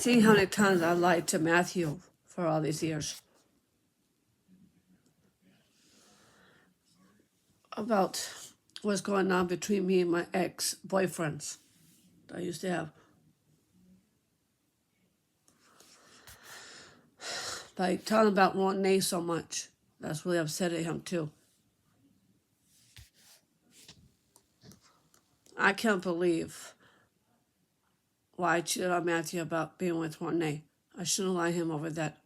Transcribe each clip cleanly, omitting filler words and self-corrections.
See how many times I lied to Matthew for all these years about what's going on between me and my ex-boyfriends that I used to have. By telling about Ronay so much, that's really upsetting him too. I can't believe why I cheated on Matthew about being with Ronay. I shouldn't lie him over that.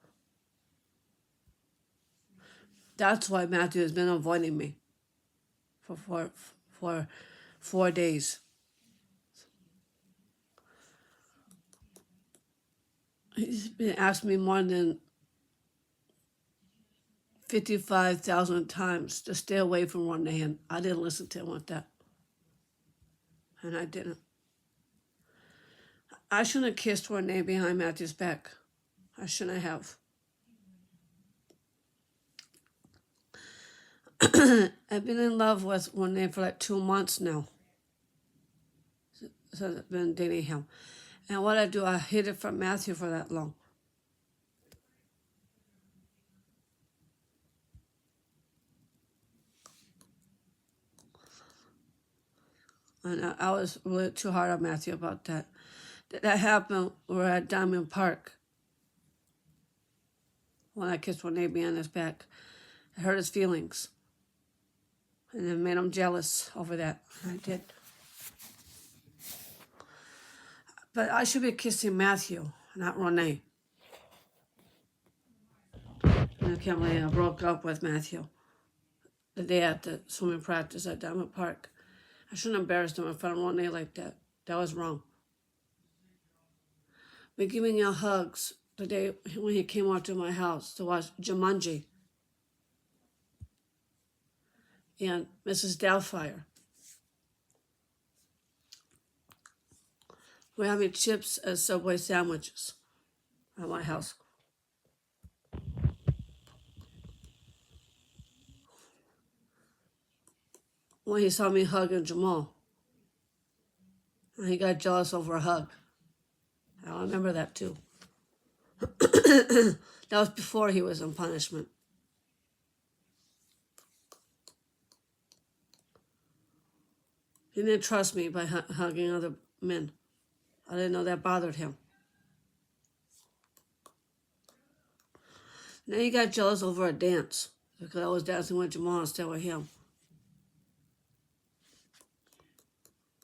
That's why Matthew has been avoiding me for 4 days. He's been asking me more than 55,000 times to stay away from Ronay, and I didn't listen to him with that. And I didn't. I shouldn't have kissed Ronay behind Matthew's back. I shouldn't have. I've been in love with Ronay for like 2 months now. So I've been dating him. And what I do, I hid it from Matthew for that long. And I was really too hard on Matthew about that. That happened. We were at Diamond Park when I kissed Ronay behind his back. It hurt his feelings. And it made him jealous over that. I did. But I should be kissing Matthew, not Ronay. And I can't believe I broke up with Matthew the day at the swimming practice at Diamond Park. I shouldn't embarrass him in front of Ronay like that. That was wrong. We're giving you hugs the day when he came out to my house to watch Jumanji and Mrs. Doubtfire. We're having chips and Subway sandwiches at my house. When he saw me hugging Jamal, and he got jealous over a hug. I remember that too. That was before he was in punishment. He didn't trust me by hugging other men. I didn't know that bothered him. Then he got jealous over a dance because I was dancing with Jamal instead with him.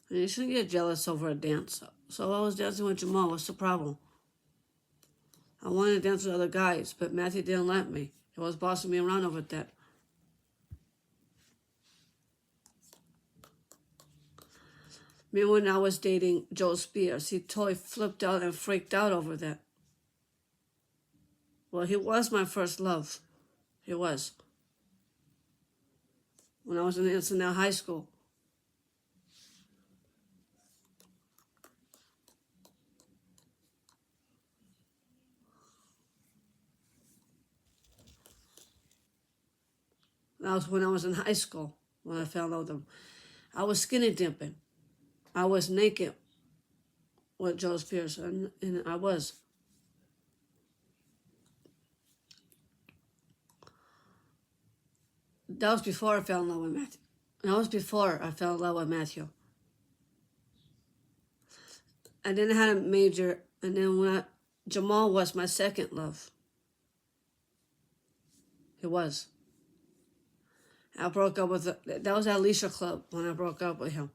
And you shouldn't get jealous over a dance. So I was dancing with Jamal. What's the problem? I wanted to dance with other guys, but Matthew didn't let me. He was bossing me around over that. Me when I was dating Joe Spears, he totally flipped out and freaked out over that. Well, he was my first love. He was. When I was in Ensenada High School. That was when I was in high school, when I fell in love with him. I was skinny dipping. I was naked with Joe Spears, and I was. That was before I fell in love with Matthew. That was before I fell in love with Matthew. I didn't have a major, and then Jamal was my second love. He was. I broke up with, that was at Alicia Club when I broke up with him.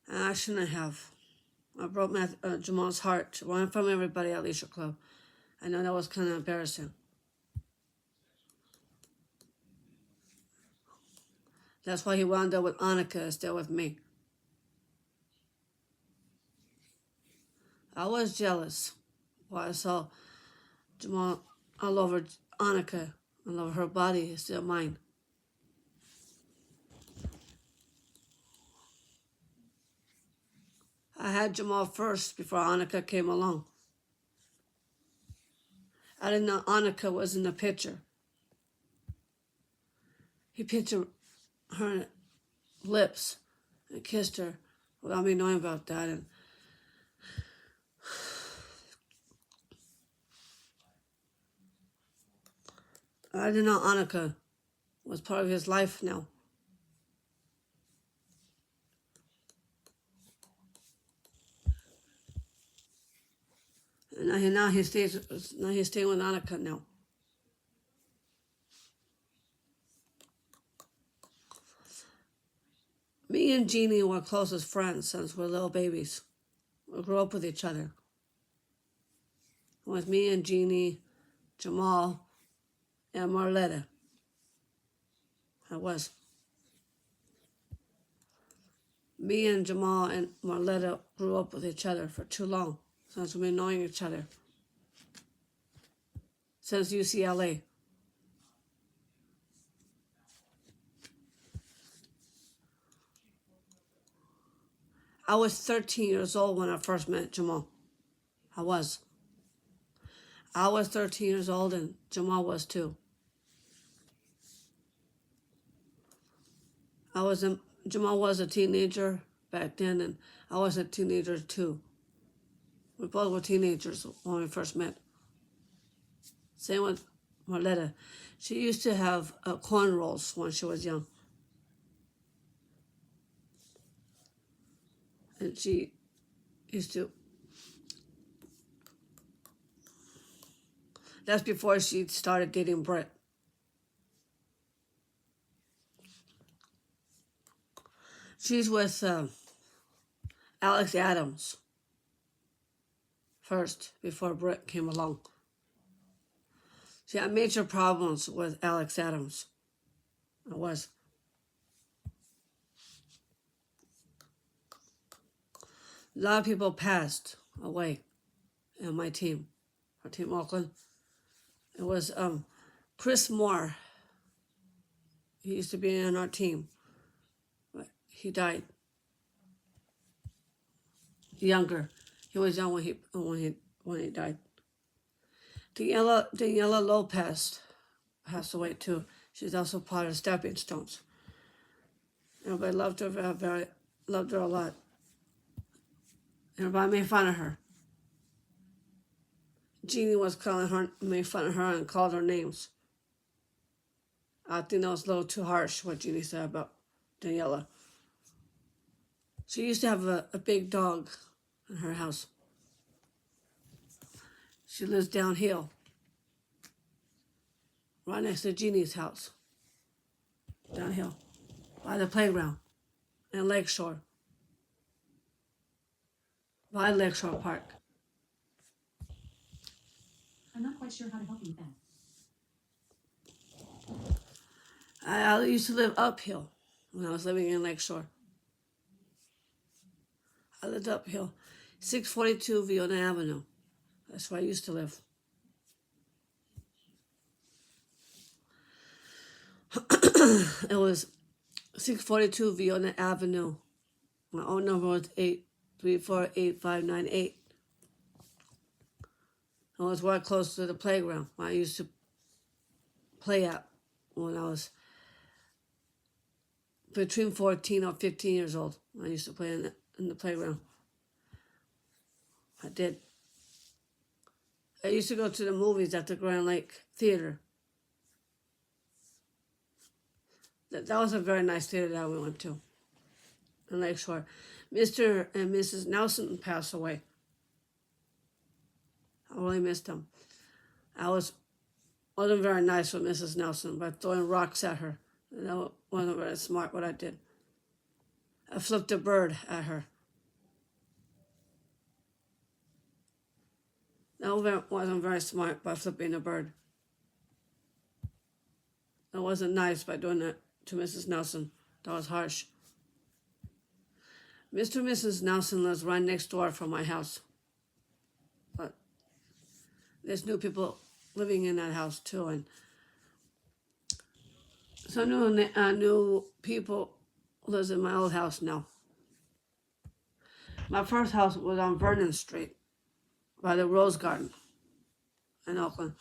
And I shouldn't have. I broke Jamal's heart right from everybody at Alicia Club. I know that was kind of embarrassing. That's why he wound up with Annika instead with me. I was jealous when I saw Jamal all over Annika, all over her body instead of mine. I had Jamal first before Annika came along. I didn't know Annika was in the picture. He pictured her lips and kissed her without me knowing about that. And I didn't know Annika was part of his life now. And now he's staying with Annika now. Me and Jeannie were closest friends since we were little babies. We grew up with each other. It was me and Jeannie, Jamal, and Marletta. I was. Me and Jamal and Marletta grew up with each other for too long, since we've been knowing each other. Since UCLA. I was 13 years old when I first met Jamal. I was 13 years old and Jamal was too. Jamal was a teenager back then, and I was a teenager too. We both were teenagers when we first met. Same with Marletta. She used to have cornrows when she was young. And she used to... That's before she started dating Brett. She's with Alex Adams first, before Brett came along. She had major problems with Alex Adams. I was. A lot of people passed away in my team, our team Oakland. It was Chris Moore. He used to be in our team, but he died. Younger. He was young when he died. Daniela Lopez passed away too. She's also part of Stepping Stones. Everybody loved her loved her a lot. Everybody made fun of her. Jeannie was made fun of her and called her names. I think that was a little too harsh what Jeannie said about Daniela. She used to have a big dog in her house. She lives downhill, right next to Jeannie's house. Downhill, by the playground in Lakeshore. By Lakeshore Park. I'm not quite sure how to help you with that. I used to live uphill when I was living in Lakeshore. I lived uphill, 642 Viona Avenue. That's where I used to live. It was 642 Viona Avenue. My own number was 8348598. It was right close to the playground I used to play at when I was between 14 or 15 years old. I used to play in the playground. I did. I used to go to the movies at the Grand Lake Theater. That was a very nice theater that we went to in Lakeshore. Mr. and Mrs. Nelson passed away. I really missed them. I wasn't very nice with Mrs. Nelson by throwing rocks at her. That wasn't very smart what I did. I flipped a bird at her. That wasn't very smart by flipping a bird. That wasn't nice by doing that to Mrs. Nelson. That was harsh. Mr. and Mrs. Nelson lives right next door from my house. But there's new people living in that house too, and some new people lives in my old house now. My first house was on Vernon Street by the Rose Garden in Oakland.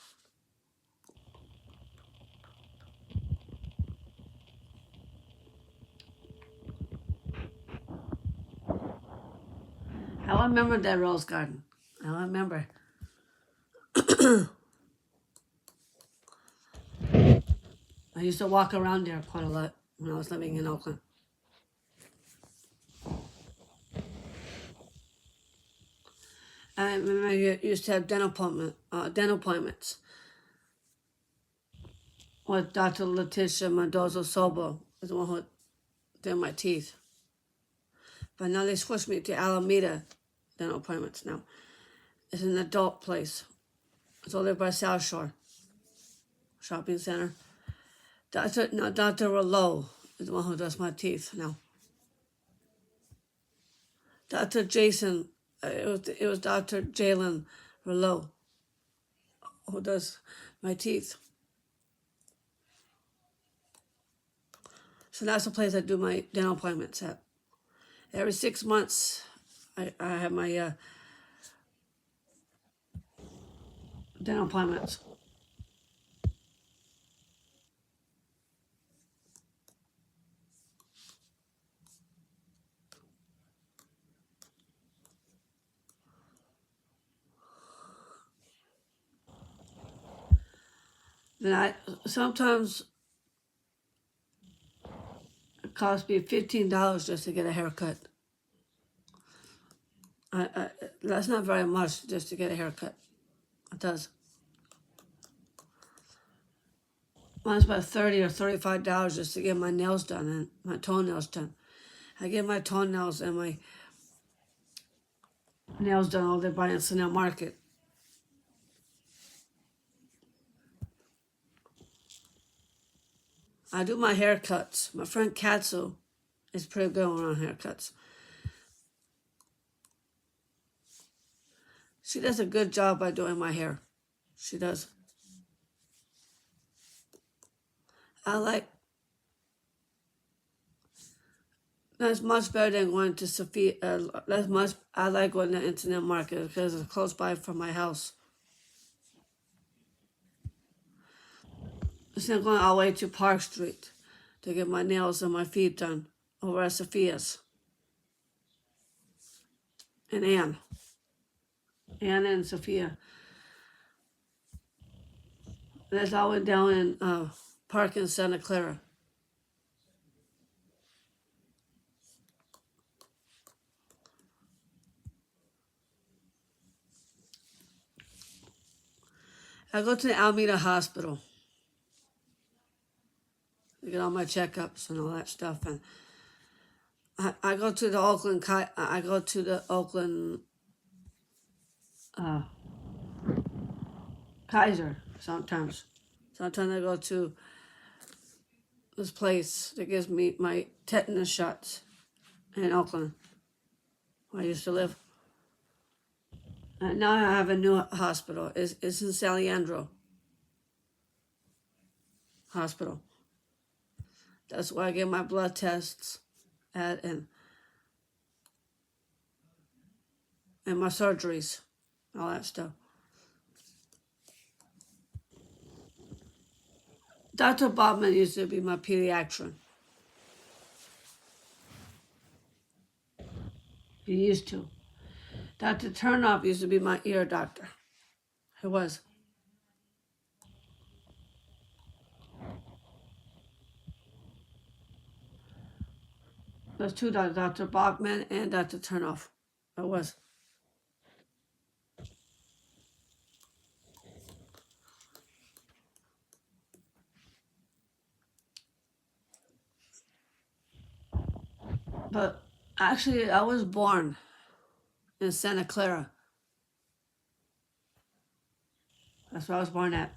I remember that rose garden. I remember. I used to walk around there quite a lot when I was living in Oakland. I remember I used to have dental appointments with Dr. Letitia Mendoza-Sobo, is the one who did my teeth. But now they switched me to Alameda dental appointments now. It's an adult place. It's over there by South Shore Shopping Center. Dr. Rouleau is the one who does my teeth now. Dr. Jason, it was Dr. Jalen Rouleau who does my teeth. So that's the place I do my dental appointments at. Every 6 months, I have my dental appointments. Then sometimes it costs me $15 just to get a haircut. That's not very much just to get a haircut. It does. Mine's about $30 or $35 just to get my nails done and my toenails done. I get my toenails and my nails done all there by Encino Market. I do my haircuts. My friend Katsu is pretty good on haircuts. She does a good job by doing my hair. She does. That's much better than going to Sophia. I like going to the Internet Market because it's close by from my house. Instead of going all the way to Park Street to get my nails and my feet done over at Sophia's. And Ann and Sophia. That's all the way down in Park in Santa Clara. I go to the Alameda Hospital to get all my checkups and all that stuff, and I go to the Oakland. I go to the Oakland Kaiser sometimes. Sometimes I go to this place that gives me my tetanus shots in Oakland, where I used to live. And now I have a new hospital. It's in San Leandro Hospital. That's where I get my blood tests at and my surgeries, all that stuff. Dr. Bobman used to be my pediatrician. He used to. Dr. Turnoff used to be my ear doctor. He was. There's two doctors, Dr. Bachman and Dr. Turnoff. It was. But actually, I was born in Santa Clara. That's where I was born at.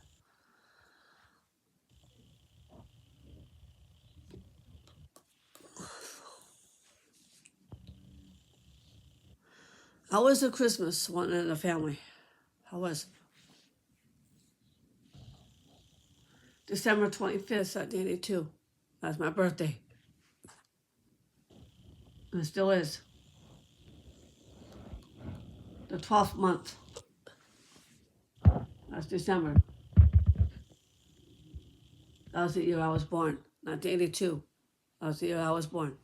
I was the Christmas one in the family. I was. December 25th, 1982. That's my birthday. And it still is. The 12th month. That's December. That was the year I was born. 1982. That was the year I was born.